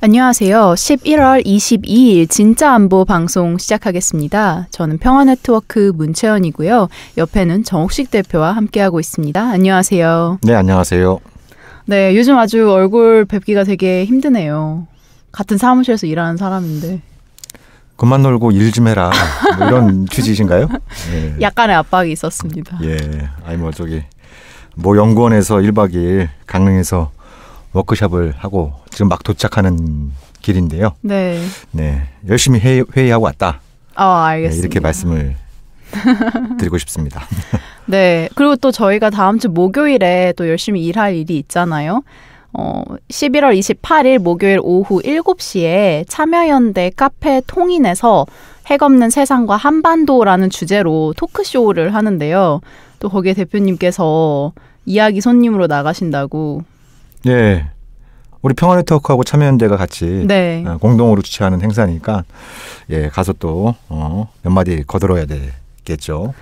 안녕하세요. 11월 22일 진짜 안보 방송 시작하겠습니다. 저는 평화네트워크 문채연이고요. 옆에는 정옥식 대표와 함께하고 있습니다. 안녕하세요. 네, 안녕하세요. 네, 요즘 아주 얼굴 뵙기가 되게 힘드네요. 같은 사무실에서 일하는 사람인데. 그만 놀고 일 좀 해라. 뭐 이런 취지이신가요? 네. 약간의 압박이 있었습니다. 예, 아니 뭐 저기 뭐 연구원에서 1박 2일 강릉에서 워크숍을 하고 지금 막 도착하는 길인데요. 네. 네, 열심히 회의하고 왔다. 알겠습니다. 네, 이렇게 말씀을 드리고 싶습니다. 네, 그리고 또 저희가 다음 주 목요일에 또 열심히 일할 일이 있잖아요. 11월 28일 목요일 오후 7시에 참여연대 카페 통인에서 핵없는 세상과 한반도라는 주제로 토크쇼를 하는데요. 또 거기에 대표님께서 이야기 손님으로 나가신다고. 네, 우리 평화네트워크하고 참여연대가 같이 네. 공동으로 주최하는 행사니까 예, 가서 또 몇 마디 거들어야 되겠죠.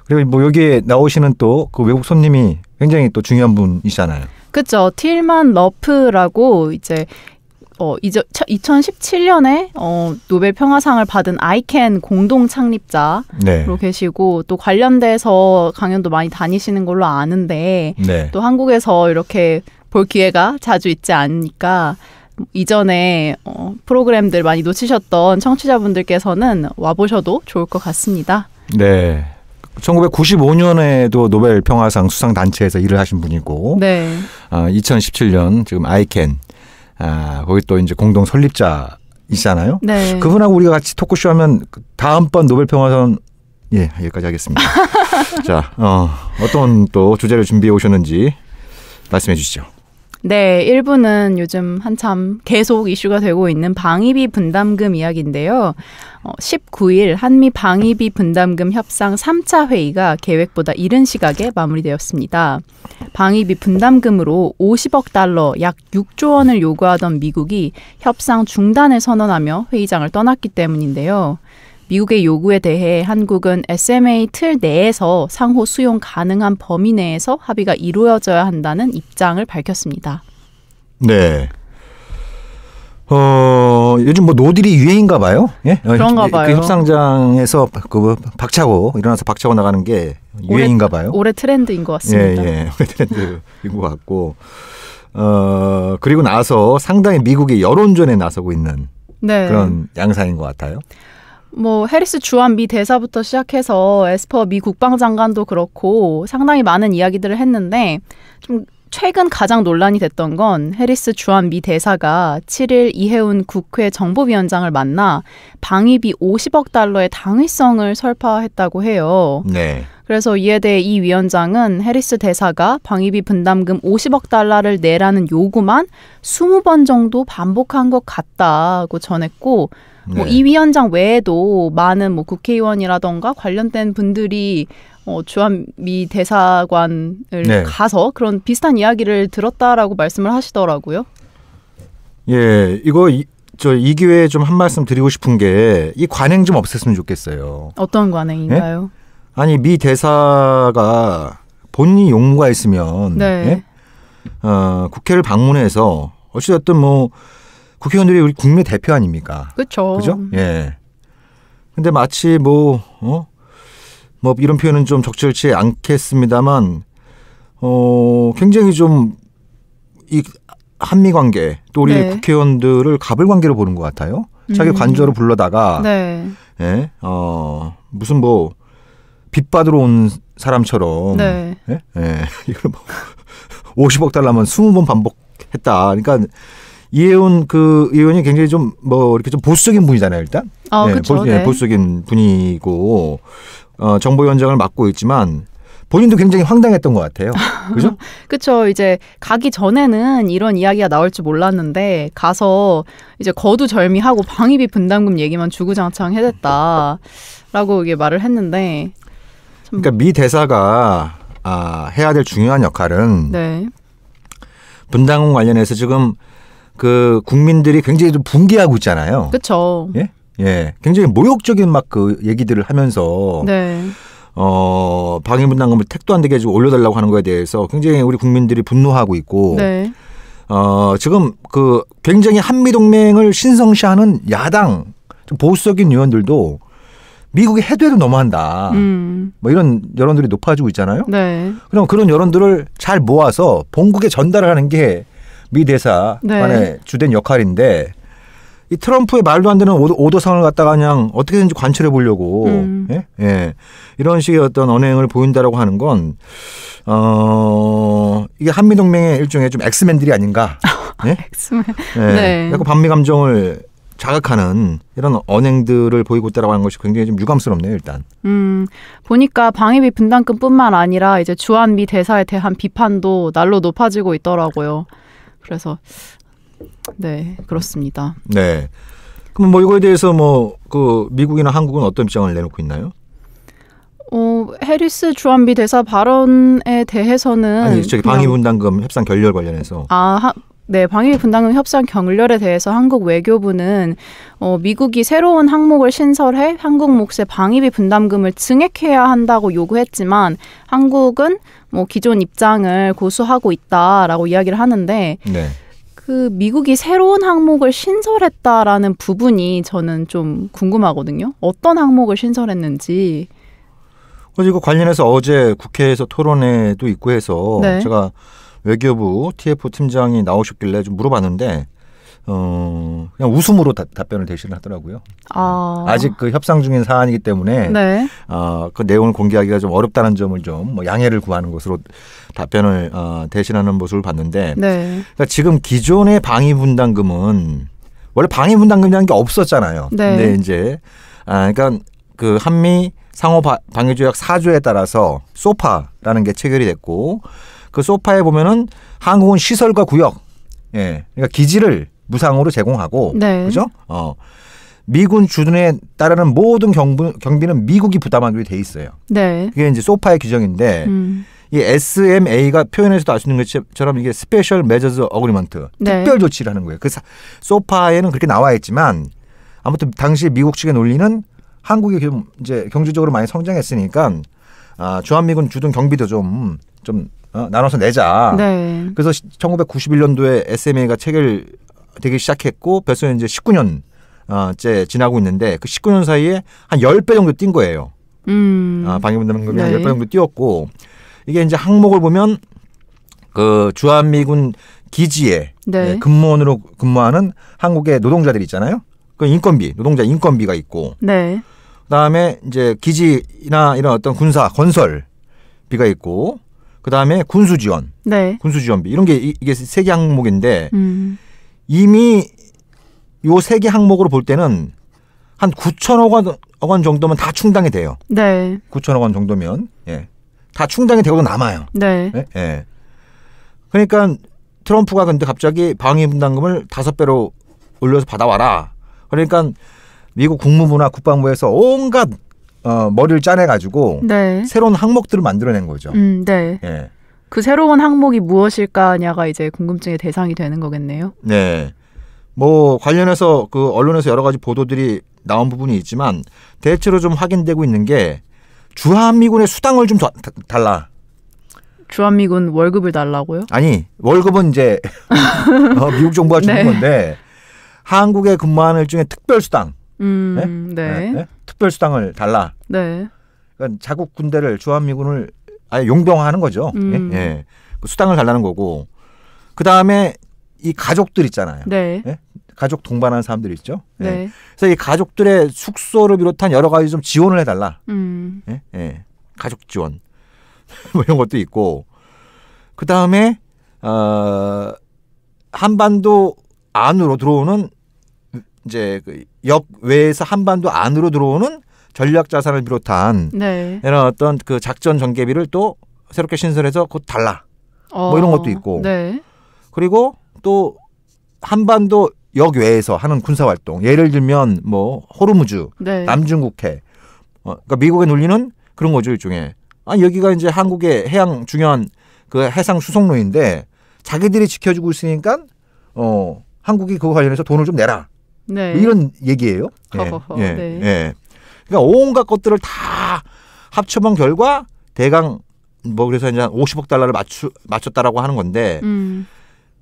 그리고 뭐 여기에 나오시는 또 그 외국 손님이 굉장히 또 중요한 분이시잖아요. 그렇죠. 틸만 러프라고 이제 2017년에 노벨 평화상을 받은 아이캔 공동 창립자로 네. 계시고 또 관련돼서 강연도 많이 다니시는 걸로 아는데 네. 또 한국에서 이렇게 볼 기회가 자주 있지 않으니까 이전에 프로그램들 많이 놓치셨던 청취자분들께서는 와보셔도 좋을 것 같습니다. 네. 1995년에도 노벨 평화상 수상 단체에서 일을 하신 분이고, 네. 2017년 지금 아이캔, 거기 또 이제 공동 설립자이잖아요. 네. 그분하고 우리가 같이 토크쇼 하면 다음번 노벨 평화상 예, 여기까지 하겠습니다. 자, 어떤 또 주제를 준비해 오셨는지 말씀해 주시죠. 네, 1부는 요즘 한참 계속 이슈가 되고 있는 방위비 분담금 이야기인데요. 19일 한미 방위비 분담금 협상 3차 회의가 계획보다 이른 시각에 마무리되었습니다. 방위비 분담금으로 50억 달러, 약 6조 원을 요구하던 미국이 협상 중단을 선언하며 회의장을 떠났기 때문인데요. 미국의 요구에 대해 한국은 SMA 틀 내에서 상호 수용 가능한 범위 내에서 합의가 이루어져야 한다는 입장을 밝혔습니다. 네. 요즘 뭐 노딜이 유행인가 봐요. 예? 그런가 봐요. 그 협상장에서 박차고 일어나서 박차고 나가는 게 유행인가 봐요. 올해 트렌드인 것 같습니다. 예, 올해 트렌드인 것 같고. 그리고 나서 상당히 미국의 여론전에 나서고 있는 네. 그런 양상인 것 같아요. 뭐 해리스 주한 미 대사부터 시작해서 에스퍼 미 국방장관도 그렇고 상당히 많은 이야기들을 했는데 좀 최근 가장 논란이 됐던 건 해리스 주한 미 대사가 7일 이해운 국회 정보위원장을 만나 방위비 50억 달러의 당위성을 설파했다고 해요. 네. 그래서 이에 대해 이 위원장은 해리스 대사가 방위비 분담금 50억 달러를 내라는 요구만 20번 정도 반복한 것 같다고 전했고 네. 이 위원장 외에도 많은 국회의원이라던가 관련된 분들이 주한미 대사관을 네. 가서 그런 비슷한 이야기를 들었다라고 말씀을 하시더라고요. 예, 이거 이 기회에 좀 한 말씀 드리고 싶은 게 이 관행 좀 없앴으면 좋겠어요. 어떤 관행인가요? 예? 아니 미 대사가 본인이 용무가 있으면 네. 예? 국회를 방문해서 어찌됐든 뭐 국회의원들이 우리 국민의 대표 아닙니까? 그렇죠. 그죠? 예. 근데 마치 뭐 이런 표현은 좀 적절치 않겠습니다만, 굉장히 좀 이 한미 관계 또 우리 네. 국회의원들을 갑을 관계로 보는 것 같아요. 자기 관저로 불러다가, 네. 예, 무슨 뭐 빚받으러 온 사람처럼, 네. 예, 예. 이걸 뭐 50억 달러면 20번 반복했다. 그러니까. 이해운 그 의원이 굉장히 좀 이렇게 좀 보수적인 분이잖아요, 일단. 네, 그렇죠. 네. 보수적인 분이고, 정보위원장을 맡고 있지만 본인도 굉장히 황당했던 것 같아요. 그죠? 그렇죠. 이제 가기 전에는 이런 이야기가 나올 줄 몰랐는데 가서 이제 거두절미하고 방위비 분담금 얘기만 주구장창 해댔다라고 이게 말을 했는데. 그러니까 미 대사가 해야 될 중요한 역할은 네. 분담금 관련해서 지금 그 국민들이 굉장히 좀 붕괴하고 있잖아요. 그렇죠. 예, 예, 굉장히 모욕적인 막 그 얘기들을 하면서 네. 방위 분담금을 택도 안 되게 해주고 올려달라고 하는 거에 대해서 굉장히 우리 국민들이 분노하고 있고 네. 지금 그 굉장히 한미동맹을 신성시하는 야당 좀 보수적인 의원들도 미국이 해도 해도 너무한다. 뭐 이런 여론들이 높아지고 있잖아요. 네. 그럼 그런 여론들을 잘 모아서 본국에 전달을 하는 게 미 대사관의 네. 주된 역할인데 이 트럼프의 말도 안 되는 오도상을 갖다가 그냥 어떻게든지 관철해 보려고 예? 이런 식의 어떤 언행을 보인다라고 하는 건 이게 한미동맹의 일종의 좀 엑스맨들이 아닌가. 예? 엑스맨. 예. 네. 약간 반미 감정을 자극하는 이런 언행들을 보이고 있다라고 하는 것이 굉장히 좀 유감스럽네요, 일단. 보니까 방위비 분담금뿐만 아니라 이제 주한미 대사에 대한 비판도 날로 높아지고 있더라고요. 그래서 네, 그렇습니다. 네. 그럼 뭐 이거에 대해서 뭐 그 미국이나 한국은 어떤 입장을 내놓고 있나요? 해리스 주한미 대사 발언에 대해서는 아니, 저기 방위 분담금 협상 결렬 관련해서. 네, 방위비 분담금 협상 결렬에 대해서 한국 외교부는 미국이 새로운 항목을 신설해 한국 몫의 방위비 분담금을 증액해야 한다고 요구했지만 한국은 뭐 기존 입장을 고수하고 있다라고 이야기를 하는데 네. 그 미국이 새로운 항목을 신설했다라는 부분이 저는 좀 궁금하거든요. 어떤 항목을 신설했는지. 그리고 관련해서 어제 국회에서 토론회도 있고 해서 네. 제가 외교부 TF 팀장이 나오셨길래 좀 물어봤는데 그냥 웃음으로 답변을 대신을 하더라고요. 아직 그 협상 중인 사안이기 때문에 네. 그 내용을 공개하기가 좀 어렵다는 점을 좀 뭐 양해를 구하는 것으로 답변을 대신하는 모습을 봤는데 네. 그러니까 지금 기존의 방위 분담금은 원래 방위 분담금이라는 게 없었잖아요. 네. 근데 이제 그러니까 그 한미 상호 방위조약 4조에 따라서 소파라는 게 체결이 됐고 그 소파에 보면은 한국은 시설과 구역, 그러니까 기지를 무상으로 제공하고, 네. 그죠? 미군 주둔에 따르는 모든 경비는 미국이 부담하기로 돼 있어요. 네. 그게 이제 소파의 규정인데, 이 SMA가 표현해서도 알 수 있는 것처럼 이게 스페셜 메저즈 어그리먼트, 네. 특별 조치를 하는 거예요. 그 소파에는 그렇게 나와 있지만, 아무튼 당시 미국 측의 논리는 한국이 좀 이제 경제적으로 많이 성장했으니까 주한미군 주둔 경비도 좀 나눠서 내자. 네. 그래서 1991년도에 SMA가 체결되기 시작했고 벌써 이제 19년째 지나고 있는데 그 19년 사이에 한 10배 정도 뛴 거예요. 방위분담금이 한 10배 정도 뛰었고 이게 이제 항목을 보면 그 주한미군 기지에 네. 근무원으로 근무하는 한국의 노동자들 있잖아요. 그 노동자 인건비가 있고 네. 그다음에 이제 기지나 이런 어떤 군사 건설비가 있고 그다음에 군수 지원, 네. 군수 지원비 이런 게 이게 세 개 항목인데 이미 요 세 개 항목으로 볼 때는 한 9천억 원 정도면 다 충당이 돼요. 네. 9천억 원 정도면 다 충당이 되고도 남아요. 네. 그러니까 트럼프가 근데 갑자기 방위 분담금을 5배로 올려서 받아와라. 그러니까 미국 국무부나 국방부에서 온갖 머리를 짜내가지고 네. 새로운 항목들을 만들어낸 거죠. 네. 그 새로운 항목이 무엇일까냐가 이제 궁금증의 대상이 되는 거겠네요. 네. 뭐 관련해서 그 언론에서 여러 가지 보도들이 나온 부분이 있지만 대체로 좀 확인되고 있는 게 주한미군의 수당을 좀 달라. 주한미군 월급을 달라고요? 아니 월급은 이제 미국 정부가 주는 네. 건데 한국에 근무하는 일종의 특별수당. 네. 특별 수당을 달라. 네. 그러니까 자국 군대를 주한미군을 아예 용병화하는 거죠. 그 수당을 달라는 거고. 그 다음에 이 가족들 있잖아요. 네. 가족 동반하는 사람들 있죠. 네. 그래서 이 가족들의 숙소를 비롯한 여러 가지 좀 지원을 해달라. 가족 지원 뭐 이런 것도 있고. 그 다음에 한반도 안으로 들어오는 이제 그 역외에서 한반도 안으로 들어오는 전략 자산을 비롯한 네. 이런 어떤 그 작전 전개비를 또 새롭게 신설해서 곧 달라. 뭐 이런 것도 있고. 네. 그리고 또 한반도 역외에서 하는 군사 활동. 예를 들면 뭐 호르무즈, 네. 남중국해. 그러니까 미국의 논리는 그런 거죠, 일종의. 여기가 이제 한국의 해양 중요한 그 해상 수송로인데 자기들이 지켜주고 있으니까 한국이 그거 관련해서 돈을 좀 내라. 네. 이런 얘기예요. 네. 그러니까 온갖 것들을 다 합쳐본 결과 대강 뭐 그래서 이제 한 50억 달러를 맞췄다라고 하는 건데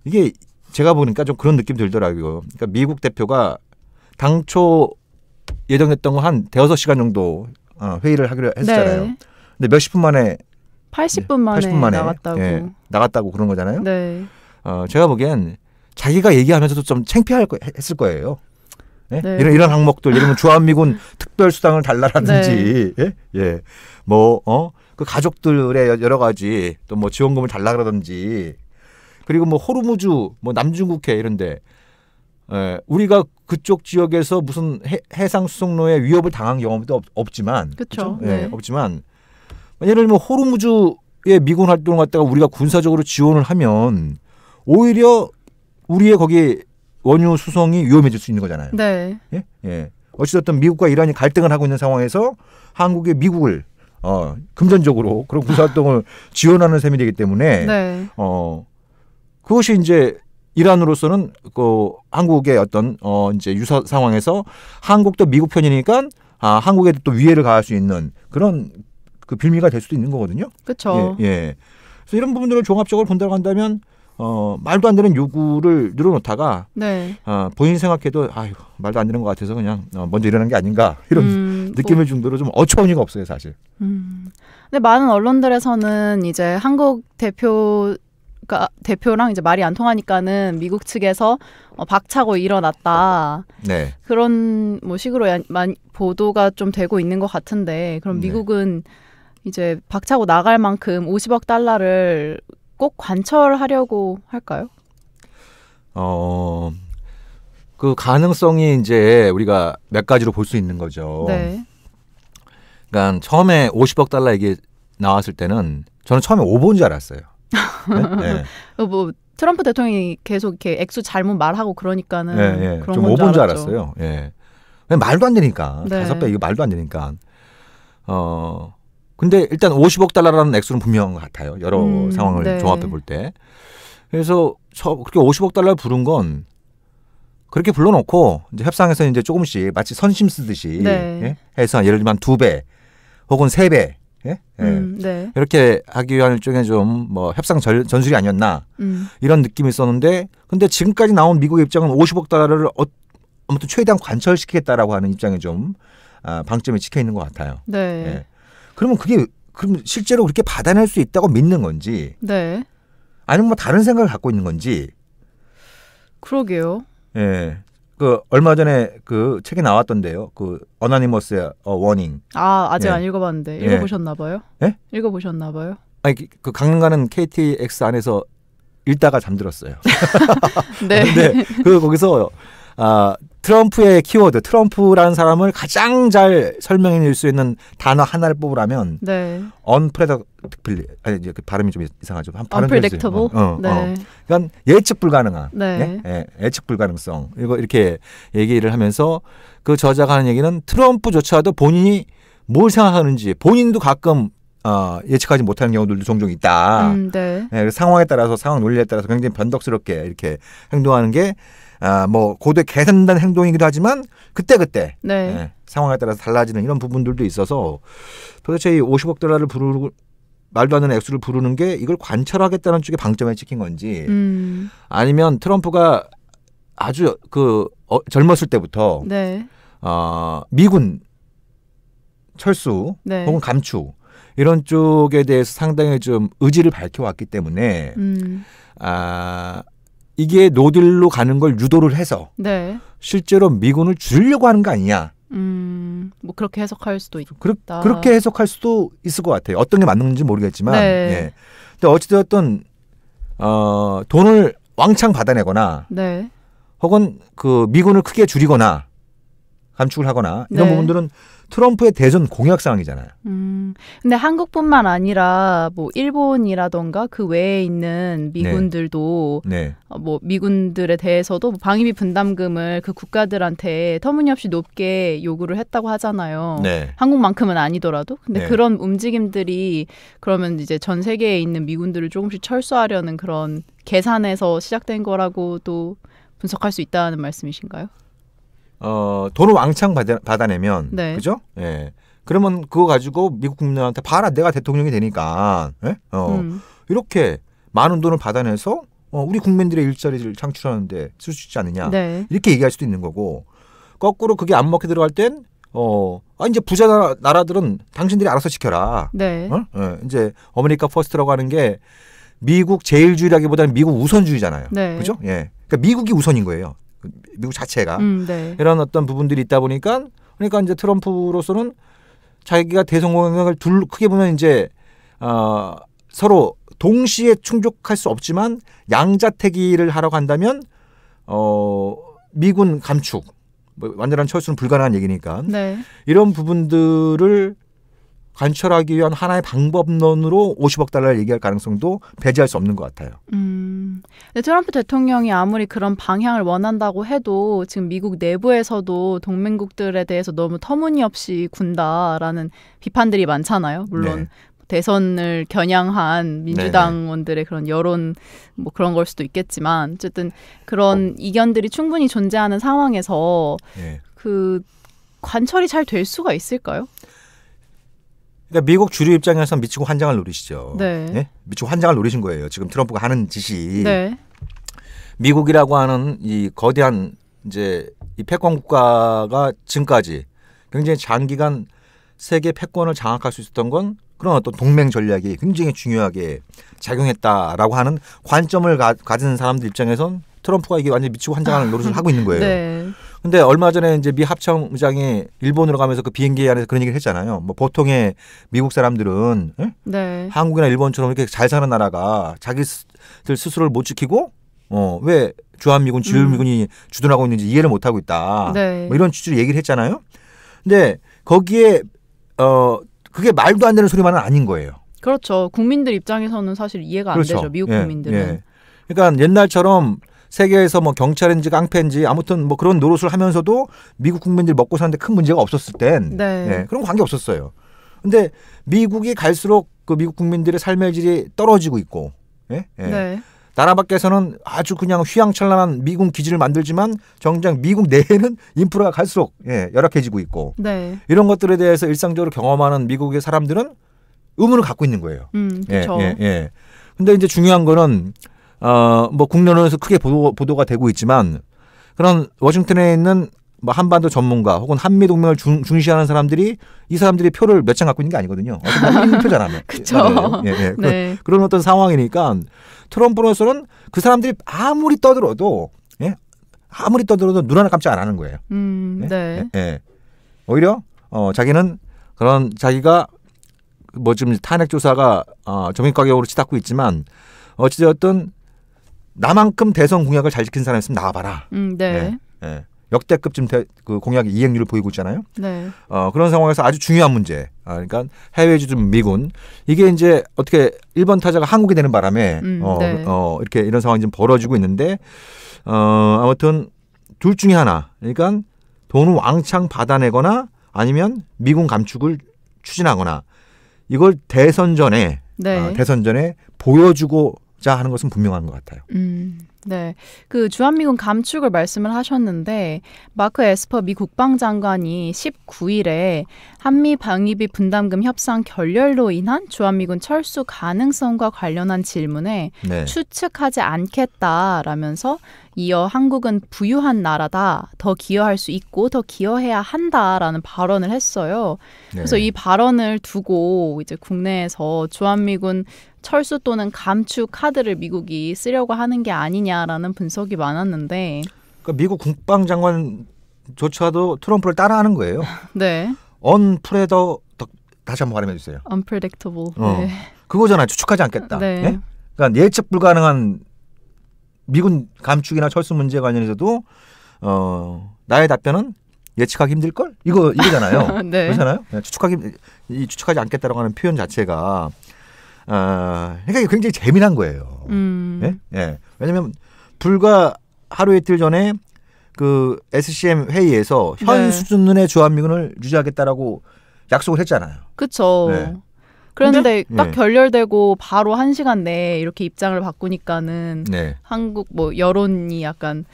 이게 제가 보니까 좀 그런 느낌 들더라고요. 그러니까 미국 대표가 당초 예정됐던 거 한 대여섯 시간 정도 회의를 하기로 했었잖아요. 네. 근데 몇십 분 만에 80분 만에, 80분 만에 나갔다고. 나갔다고 그런 거잖아요. 네. 제가 보기엔 자기가 얘기하면서도 좀 했을 거예요. 예? 네. 이런 항목들, 예를 들면 주한미군 특별수당을 달라라든지, 예, 그 가족들의 여러 가지 또 뭐 지원금을 달라 그러든지, 그리고 뭐 호르무즈, 뭐 남중국해 이런데, 우리가 그쪽 지역에서 무슨 해상 수송로에 위협을 당한 경험도 없지만, 그렇죠. 네. 없지만, 예를 들면 호르무즈의 미군 활동을 갖다가 우리가 군사적으로 지원을 하면 오히려 우리의 거기 원유 수송이 위험해질 수 있는 거잖아요. 네. 예. 어찌됐든 미국과 이란이 갈등을 하고 있는 상황에서 한국이 미국을 금전적으로 그런 군사활동을 지원하는 셈이 되기 때문에 네. 그것이 이제 이란으로서는 그 한국의 어떤 이제 유사 상황에서 한국도 미국 편이니까 한국에도 또 위해를 가할 수 있는 그런 그 빌미가 될 수도 있는 거거든요. 그렇죠. 예. 그래서 이런 부분들을 종합적으로 본다고 한다면 말도 안 되는 요구를 늘어놓다가 네. 본인이 생각해도 말도 안 되는 것 같아서 그냥 먼저 일어난 게 아닌가 이런 느낌일 정도로 좀 어처구니가 없어요, 사실. 근데 많은 언론들에서는 이제 한국 대표랑 이제 말이 안 통하니까는 미국 측에서 박차고 일어났다. 네. 그런 뭐 식으로 보도가 좀 되고 있는 것 같은데, 그럼 미국은 이제 박차고 나갈 만큼 50억 달러를 꼭 관철하려고 할까요? 그 가능성이 이제 우리가 몇 가지로 볼 수 있는 거죠. 네. 그러니까 처음에 50억 달러 얘기 나왔을 때는 저는 처음에 5번인 줄 알았어요. 네? 뭐 트럼프 대통령이 계속 이렇게 액수 잘못 말하고 그러니까는 그런 좀 건 5번인 줄 알았죠. 알았어요. 예. 말도 안 되니까. 네. 5배 이거 말도 안 되니까. 근데 일단 50억 달러라는 액수는 분명한 것 같아요. 여러 상황을 종합해 볼 때. 그래서 그렇게 50억 달러를 부른 건 그렇게 불러놓고 이제 협상에서 이제 조금씩 마치 선심 쓰듯이 해서 예를 들면 2배 혹은 3배 이렇게 하기 위한 일종의 좀 뭐 협상 전술이 아니었나 이런 느낌이 있었는데, 근데 지금까지 나온 미국의 입장은 50억 달러를 아무튼 최대한 관철시키겠다라고 하는 입장에 좀 방점이 찍혀 있는 것 같아요. 네. 예. 그러면 그럼 실제로 그렇게 받아낼 수 있다고 믿는 건지, 아니면 뭐 다른 생각을 갖고 있는 건지. 그러게요. 예. 그 얼마 전에 그 책이 나왔던데요. 그 어나니머스의 워닝. 아직 안 읽어봤는데 읽어보셨나 봐요? 예? 읽어보셨나 봐요? 아니 그 강릉 가는 KTX 안에서 읽다가 잠들었어요. 네. 근데 거기서 트럼프의 키워드, 트럼프라는 사람을 가장 잘 설명해낼 수 있는 단어 하나를 뽑으라면 unpredictable, 아니 이제 그 발음이 좀 이상하죠. unpredictable. 그러니까 예측 불가능한, 예측 불가능성. 이렇게 얘기를 하면서 그 저자가 하는 얘기는 트럼프조차도 본인이 뭘 생각하는지 본인도 가끔 예측하지 못하는 경우들도 종종 있다. 상황에 따라서, 상황 논리에 따라서 굉장히 변덕스럽게 이렇게 행동하는 게 뭐 고도의 계산된 행동이기도 하지만 그때 상황에 따라서 달라지는 이런 부분들도 있어서 도대체 이 50억 달러를 부르고 말도 안 되는 액수를 부르는 게 이걸 관철하겠다는 쪽에 방점에 찍힌 건지, 아니면 트럼프가 아주 젊었을 때부터 미군 철수 혹은 감축 이런 쪽에 대해서 상당히 좀 의지를 밝혀왔기 때문에 이게 노딜로 가는 걸 유도를 해서 실제로 미군을 줄이려고 하는 거 아니냐. 뭐 그렇게 해석할 수도 있다. 그렇게 해석할 수도 있을 것 같아요. 어떤 게 맞는지 모르겠지만. 근데 어찌되었든 돈을 왕창 받아내거나 혹은 그 미군을 크게 줄이거나 감축을 하거나 이런 부분들은 트럼프의 대선 공약 사항이잖아요. 근데 한국뿐만 아니라 뭐 일본이라던가 그 외에 있는 미군들도 뭐 미군들에 대해서도 방위비 분담금을 그 국가들한테 터무니없이 높게 요구를 했다고 하잖아요. 한국만큼은 아니더라도. 근데 그런 움직임들이 그러면 이제 전 세계에 있는 미군들을 조금씩 철수하려는 그런 계산에서 시작된 거라고도 분석할 수 있다는 말씀이신가요? 돈을 왕창 받아내면, 그죠? 그러면 그거 가지고 미국 국민들한테 봐라, 내가 대통령이 되니까, 이렇게 많은 돈을 받아내서, 우리 국민들의 일자리를 창출하는데 쓸 수 있지 않느냐. 네. 이렇게 얘기할 수도 있는 거고 거꾸로 그게 안 먹혀 들어갈 땐 이제 부자 나라들은 당신들이 알아서 지켜라. 네. 이제 어메리카 퍼스트라고 하는 게 미국 제일주의라기보다는 미국 우선주의잖아요. 네. 그죠? 예. 그러니까 미국이 우선인 거예요. 미국 자체가. 네. 이런 어떤 부분들이 있다 보니까 그러니까 이제 트럼프로서는 자기가 대선 공약을 크게 보면 이제 서로 동시에 충족할 수 없지만 양자택일을 하라고 한다면 미군 감축 완전한 철수는 불가능한 얘기니까 네. 이런 부분들을 관철하기 위한 하나의 방법론으로 50억 달러를 얘기할 가능성도 배제할 수 없는 것 같아요. 근데 트럼프 대통령이 아무리 그런 방향을 원한다고 해도 지금 미국 내부에서도 동맹국들에 대해서 너무 터무니없이 군다라는 비판들이 많잖아요. 물론 네. 대선을 겨냥한 민주당원들의 그런 여론 뭐 그런 걸 수도 있겠지만 어쨌든 그런 이견들이 충분히 존재하는 상황에서 네. 그 관철이 잘 될 수가 있을까요? 그러니까 미국 주류 입장에서 미치고 환장을 노리시죠. 네. 네? 미치고 환장을 노리신 거예요. 지금 트럼프가 하는 짓이 네. 미국이라고 하는 이 거대한 이제 이 패권 국가가 지금까지 굉장히 장기간 세계 패권을 장악할 수 있었던 건 그런 어떤 동맹 전략이 굉장히 중요하게 작용했다라고 하는 관점을 가진 사람들 입장에선 트럼프가 이게 완전히 미치고 환장하는 노릇을 하고 있는 거예요. 네. 근데 얼마 전에 이제 미 합참의장이 일본으로 가면서 그 비행기 안에서 그런 얘기를 했잖아요. 뭐 보통의 미국 사람들은 네. 한국이나 일본처럼 이렇게 잘 사는 나라가 자기들 스스로를 못 지키고 왜 주한미군, 주일미군이 주둔하고 있는지 이해를 못 하고 있다. 네. 뭐 이런 취지로 얘기를 했잖아요. 근데 거기에 그게 말도 안 되는 소리만은 아닌 거예요. 그렇죠. 국민들 입장에서는 사실 이해가 안 그렇죠. 되죠. 미국 예, 국민들은. 예. 그러니까 옛날처럼 세계에서 뭐 경찰인지 깡패인지 아무튼 뭐 그런 노릇을 하면서도 미국 국민들이 먹고 사는데 큰 문제가 없었을 땐 네. 그런 관계 없었어요. 근데 미국이 갈수록 그 미국 국민들의 삶의 질이 떨어지고 있고 네. 나라 밖에서는 아주 그냥 휘황찬란한 미군 기지를 만들지만 정작 미국 내에는 인프라가 갈수록 열악해지고 있고 네. 이런 것들에 대해서 일상적으로 경험하는 미국의 사람들은 의문을 갖고 있는 거예요. 그렇죠. 근데 이제 중요한 거는 뭐 국내론에서 크게 보도가 되고 있지만 그런 워싱턴에 있는 뭐 한반도 전문가 혹은 한미 동맹을 중시하는 사람들이 이 사람들이 표를 몇 장 갖고 있는 게 아니거든요. 어떤 1표잖아요. 그렇죠. 네. 그런 어떤 상황이니까 트럼프로서는 그 사람들이 아무리 떠들어도 눈 하나 깜짝 안 하는 거예요. 네. 오히려 자기는 그런 자기가 뭐 지금 탄핵 조사가 정익가격으로 치닫고 있지만 어찌되었든 나만큼 대선 공약을 잘 지킨 사람 있으면 나와봐라. 네. 역대급 지금 그 공약의 이행률을 보이고 있잖아요. 네. 그런 상황에서 아주 중요한 문제. 그러니까 해외 주둔 미군 이게 이제 어떻게 1번 타자가 한국이 되는 바람에 네. 이렇게 이런 상황이 좀 벌어지고 있는데 아무튼 둘 중에 하나. 그러니까 돈을 왕창 받아내거나 아니면 미군 감축을 추진하거나 이걸 대선 전에 보여주고자 하는 것은 분명한 것 같아요. 네. 그 주한미군 감축을 말씀을 하셨는데 마크 에스퍼 미 국방장관이 19일에 한미 방위비 분담금 협상 결렬로 인한 주한미군 철수 가능성과 관련한 질문에 추측하지 않겠다라면서 이어 한국은 부유한 나라다. 더 기여할 수 있고 더 기여해야 한다라는 발언을 했어요. 그래서 이 발언을 두고 이제 국내에서 주한미군 철수 또는 감축 카드를 미국이 쓰려고 하는 게 아니냐라는 분석이 많았는데 그러니까 미국 국방장관조차도 트럼프를 따라하는 거예요. 네. 언프레더 다시 한번 발음해 주세요. Unpredictable. 네. 그거잖아요. 추측하지 않겠다. 네. 그러니까 예측 불가능한 미군 감축이나 철수 문제에 관련해서도 나의 답변은 예측하기 힘들 걸? 이거잖아요. 네. 그렇잖아요. 추측하지 않겠다라고 하는 표현 자체가 그러니까 굉장히 재미난 거예요. 왜냐하면 불과 하루 이틀 전에 그 SCM 회의에서 현 수준의 주한미군을 유지하겠다라고 약속을 했잖아요. 그렇죠. 그런데 딱 결렬되고 바로 1시간 내에 이렇게 입장을 바꾸니까는 한국 뭐 여론이 약간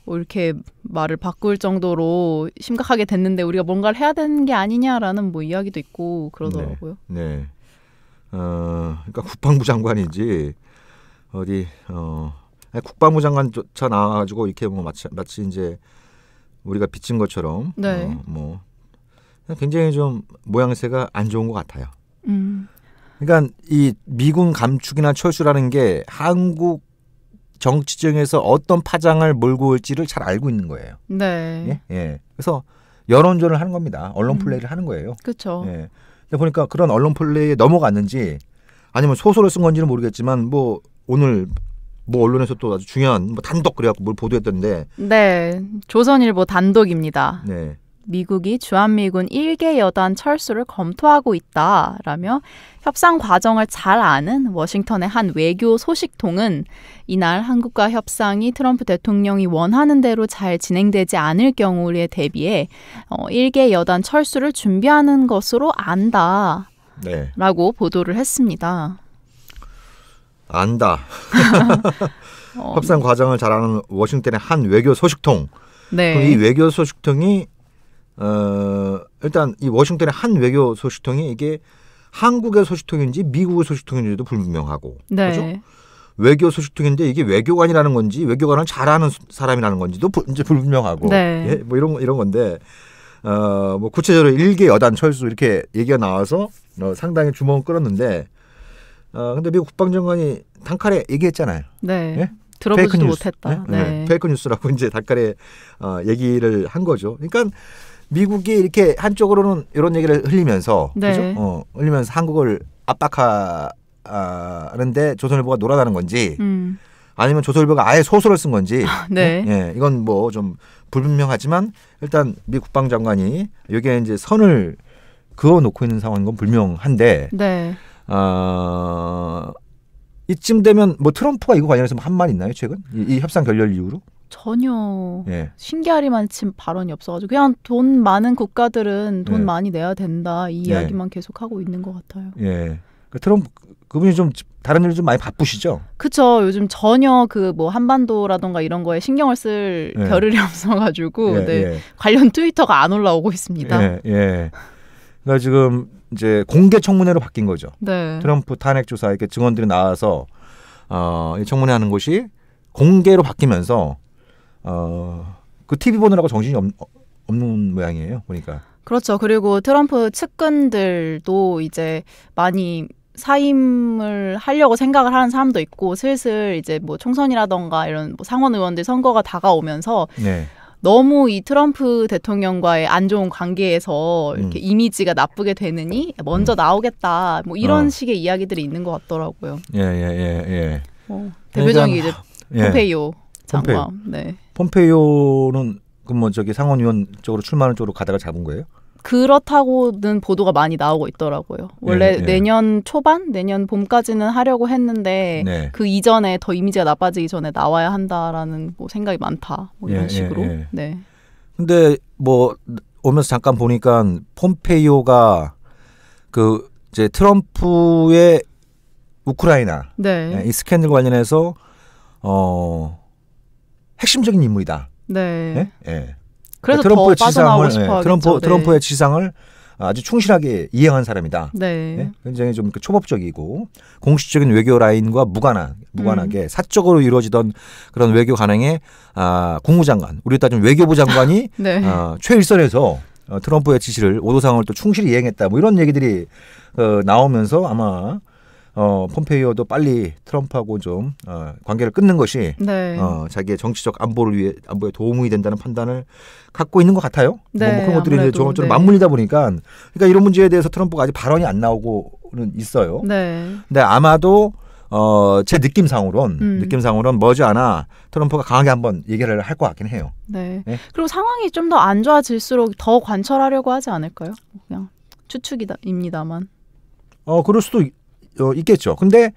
이렇게 말을 바꿀 정도로 심각하게 됐는데 우리가 뭔가를 해야 되는 게 아니냐라는 뭐 이야기도 있고 그러더라고요. 그러니까 국방부 장관이지 어디 국방부 장관조차 나와가지고 이렇게 뭐 마치 이제 우리가 빚진 것처럼 네. 뭐 굉장히 좀 모양새가 안 좋은 것 같아요. 그러니까 이 미군 감축이나 철수라는 게 한국 정치정에서 어떤 파장을 몰고 올지를 잘 알고 있는 거예요. 네. 예? 예. 그래서 여론전을 하는 겁니다. 언론 플레이를 하는 거예요. 그렇죠. 예. 근데 보니까 그런 언론 플레이에 넘어갔는지 아니면 소설을 쓴 건지는 모르겠지만 뭐 오늘 뭐 언론에서 또 아주 중요한 뭐 단독 그래갖고 뭘 보도했던데. 네. 조선일보 단독입니다. 네. 미국이 주한미군 1개 여단 철수를 검토하고 있다라며 협상 과정을 잘 아는 워싱턴의 한 외교 소식통은 이날 한국과 협상이 트럼프 대통령이 원하는 대로 잘 진행되지 않을 경우에 대비해 1개 여단 철수를 준비하는 것으로 안다라고 네. 보도를 했습니다. 안다. 협상 과정을 잘 아는 워싱턴의 한 외교 소식통. 네. 그럼 이 외교 소식통이 일단 이 워싱턴의 한 외교 소식통이 이게 한국의 소식통인지 미국의 소식통인지도 불분명하고, 네. 그렇죠? 외교 소식통인데 이게 외교관이라는 건지 외교관을 잘하는 사람이라는 건지도 이제 불분명하고, 네. 예? 뭐 이런 건데, 뭐 구체적으로 1개 여단 철수 이렇게 얘기가 나와서 상당히 주목을 끌었는데, 근데 미국 국방장관이 단칼에 얘기했잖아요. 네. 예? 들어보지도 못했다. 네? 네. 페이크 뉴스라고 이제 단칼에 얘기를 한 거죠. 그러니까 미국이 이렇게 한쪽으로는 이런 얘기를 흘리면서, 네. 그죠? 흘리면서 한국을 압박하는데 조선일보가 놀아나는 건지, 아니면 조선일보가 아예 소설을 쓴 건지, 네. 예, 이건 뭐 좀 불분명하지만 일단 미 국방장관이 여기에 이제 선을 그어 놓고 있는 상황인 건 분명한데, 네. 이쯤 되면 뭐 트럼프가 이거 관련해서 한 말 있나요 최근? 이 협상 결렬 이후로? 전혀 예. 신기하리만치 발언이 없어가지고 그냥 돈 많은 국가들은 돈 네. 많이 내야 된다 이 네. 이야기만 계속 하고 있는 것 같아요. 예. 트럼프 그분이 좀 다른 일 좀 많이 바쁘시죠? 그쵸. 요즘 전혀 그 뭐 한반도라던가 이런 거에 신경을 쓸 네. 겨를이 없어가지고 예, 네. 예. 관련 트위터가 안 올라오고 있습니다. 예, 예. 그러니까 지금 이제 공개 청문회로 바뀐 거죠. 네. 트럼프 탄핵 조사 이렇게 증언들이 나와서 이 청문회 하는 곳이 공개로 바뀌면서 그 TV 보느라고 정신이 없는 모양이에요. 보니까. 그렇죠. 그리고 트럼프 측근들도 이제 많이 사임을 하려고 생각을 하는 사람도 있고 슬슬 이제 뭐 총선이라던가 이런 뭐 상원 의원들 선거가 다가오면서 네. 너무 이 트럼프 대통령과의 안 좋은 관계에서 이렇게 이미지가 나쁘게 되느니 먼저 나오겠다 뭐 이런 식의 이야기들이 있는 것 같더라고요. 예. 대표적인 그러니까, 이제 폼페이오 장관. 폼페이오. 네. 폼페이오는 그 뭐 저기 상원의원 쪽으로 출마하는 쪽으로 가다가 잡은 거예요? 그렇다고는 보도가 많이 나오고 있더라고요. 원래 예. 내년 초반, 내년 봄까지는 하려고 했는데 네. 그 이전에 더 이미지가 나빠지기 전에 나와야 한다라는 뭐 생각이 많다. 뭐 이런 예, 식으로. 예. 네. 근데 뭐 오면서 잠깐 보니까 폼페이오가 그 이제 트럼프의 우크라이나 네. 이 스캔들 관련해서 핵심적인 인물이다. 네. 예? 예. 그래서 트럼프의 더 빠져나오고 지상을, 싶어 하겠죠. 트럼프의 지상을 아주 충실하게 이행한 사람이다. 네. 예? 굉장히 좀 초법적이고 공식적인 외교 라인과 무관하게 사적으로 이루어지던 그런 외교 관행에 국무장관, 우리 따지면 외교부 장관이 네. 최일선에서 트럼프의 지시를 오도상을 또 충실히 이행했다. 뭐 이런 얘기들이 나오면서 아마 폼페이오도 빨리 트럼프하고 좀 관계를 끊는 것이 네. 자기의 정치적 안보에 도움이 된다는 판단을 갖고 있는 것 같아요. 네, 뭐 그런 것들이 이제 아무래도, 좀 네. 맞물리다 보니까 그러니까 이런 문제에 대해서 트럼프가 아직 발언이 안 나오고는 있어요. 네. 근데 아마도 제 느낌상으로는 머지않아 트럼프가 강하게 한번 얘기를 할 것 같긴 해요. 네. 네? 그리고 상황이 좀 더 안 좋아질수록 더 관철하려고 하지 않을까요? 그냥 추측입니다만. 그럴 수도 있겠죠. 근데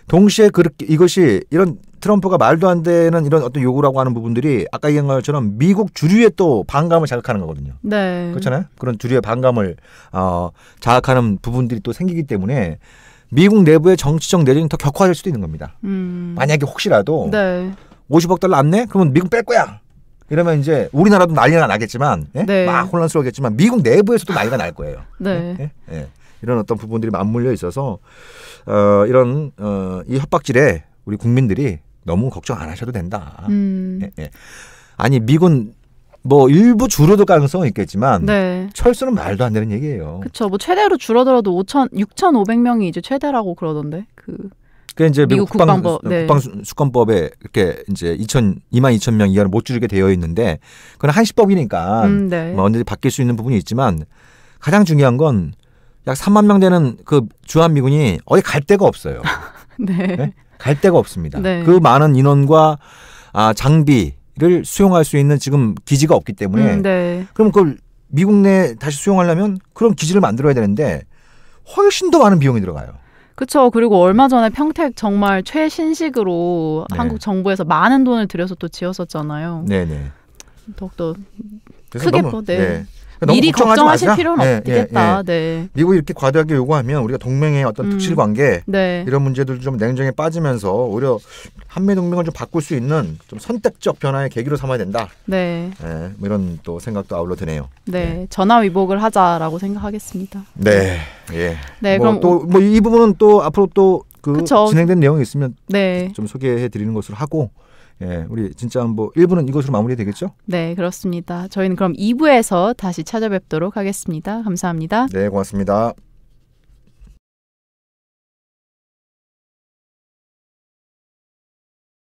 동시에 그렇게 이것이 이런 트럼프가 말도 안 되는 이런 어떤 요구라고 하는 부분들이 아까 얘기한 것처럼 미국 주류의 또 반감을 자극하는 거거든요. 네. 그렇잖아요. 그런 주류의 반감을 자극하는 부분들이 또 생기기 때문에 미국 내부의 정치적 내전이 더 격화될 수도 있는 겁니다. 만약에 혹시라도 네. 50억 달러 안 내? 그러면 미국 뺄 거야. 이러면 이제 우리나라도 난리가 나겠지만 네. 막 혼란스러우겠지만 미국 내부에서도 난리가 날 거예요. 네. 예. 이런 어떤 부분들이 맞물려 있어서 이런 이 협박질에 우리 국민들이 너무 걱정 안 하셔도 된다. 예, 예. 아니 미군 뭐 일부 줄어들 가능성은 있겠지만 네. 철수는 말도 안 되는 얘기예요. 그렇죠. 뭐 최대로 줄어들어도 6,500명이 이제 최대라고 그러던데. 그 이제 미국 국방법, 네. 국방수권법에 이렇게 이제 22,000명 이하를 못 줄이게 되어 있는데 그건 한시법이니까 네. 뭐 언제든지 바뀔 수 있는 부분이 있지만 가장 중요한 건 약 3만 명 되는 그 주한미군이 어디 갈 데가 없어요. 네. 네? 갈 데가 없습니다. 네. 그 많은 인원과 장비를 수용할 수 있는 지금 기지가 없기 때문에 네. 그럼 그걸 미국 내 다시 수용하려면 그런 기지를 만들어야 되는데 훨씬 더 많은 비용이 들어가요. 그렇죠. 그리고 얼마 전에 평택 정말 최신식으로 네. 한국 정부에서 많은 돈을 들여서 또 지었었잖아요. 네네. 더욱더 그래서 크게 너무, 네. 네. 너무 미리 걱정하실 마자. 필요는 네, 없겠다. 네, 네. 미국이 이렇게 과도하게 요구하면 우리가 동맹의 어떤 특실 관계 네. 이런 문제들 좀 냉정에 빠지면서 오히려 한미 동맹을 좀 바꿀 수 있는 좀 선택적 변화의 계기로 삼아야 된다. 네. 네, 뭐 이런 또 생각도 아울러 드네요. 네. 전화위복을 하자라고 생각하겠습니다. 네, 예. 네, 뭐 그럼 또 뭐 이 부분은 또 앞으로 또 그 진행된 내용이 있으면 네. 좀 소개해 드리는 것으로 하고. 예, 우리 진짜 뭐 1부는 이것으로 마무리 되겠죠? 네, 그렇습니다. 저희는 그럼 2부에서 다시 찾아뵙도록 하겠습니다. 감사합니다. 네, 고맙습니다.